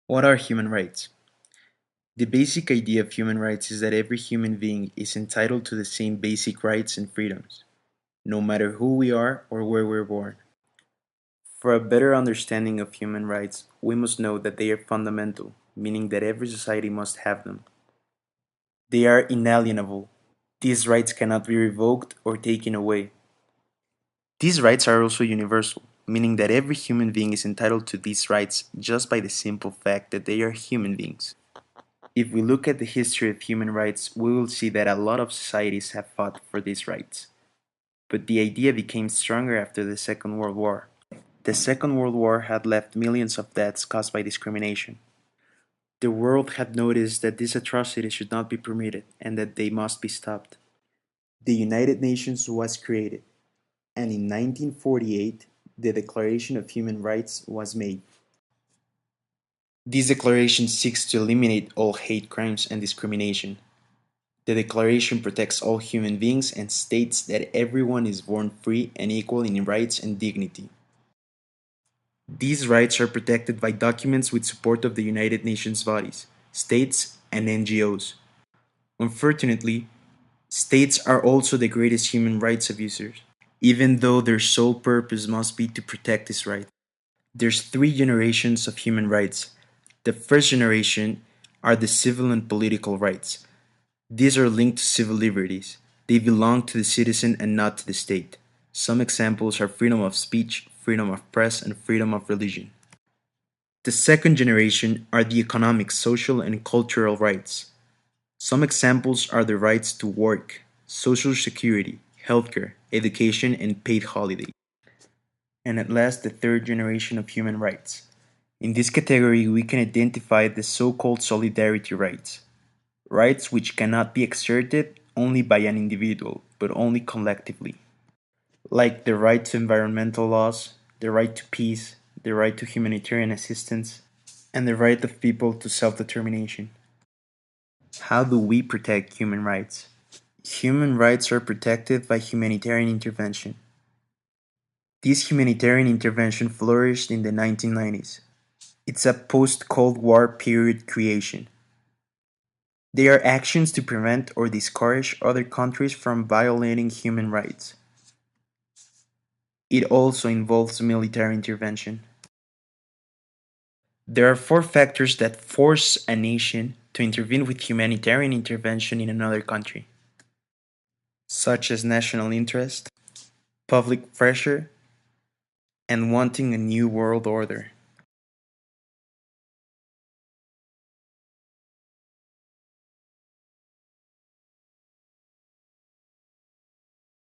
What are human rights? The basic idea of human rights is that every human being is entitled to the same basic rights and freedoms, no matter who we are or where we're born. For a better understanding of human rights, we must know that they are fundamental, meaning that every society must have them. They are inalienable. These rights cannot be revoked or taken away. These rights are also universal, meaning that every human being is entitled to these rights just by the simple fact that they are human beings. If we look at the history of human rights, we will see that a lot of societies have fought for these rights. But the idea became stronger after the Second World War. The Second World War had left millions of deaths caused by discrimination. The world had noticed that these atrocities should not be permitted and that they must be stopped. The United Nations was created, and in 1948, the Declaration of Human Rights was made. This declaration seeks to eliminate all hate crimes and discrimination. The Declaration protects all human beings and states that everyone is born free and equal in rights and dignity. These rights are protected by documents with support of the United Nations bodies, states, and NGOs. Unfortunately, states are also the greatest human rights abusers, even though their sole purpose must be to protect this right. There's three generations of human rights. The first generation are the civil and political rights. These are linked to civil liberties. They belong to the citizen and not to the state. Some examples are freedom of speech, freedom of press, and freedom of religion. The second generation are the economic, social, and cultural rights. Some examples are the rights to work, social security, healthcare, education, and paid holidays. And at last, the third generation of human rights. In this category, we can identify the so-called solidarity rights. Rights which cannot be exerted only by an individual, but only collectively, like the right to environmental laws, the right to peace, the right to humanitarian assistance, and the right of people to self-determination. How do we protect human rights? Human rights are protected by humanitarian intervention. This humanitarian intervention flourished in the 1990s. It's a post-Cold War period creation. They are actions to prevent or discourage other countries from violating human rights. It also involves military intervention. There are four factors that force a nation to intervene with humanitarian intervention in another country, such as national interest, public pressure, and wanting a new world order.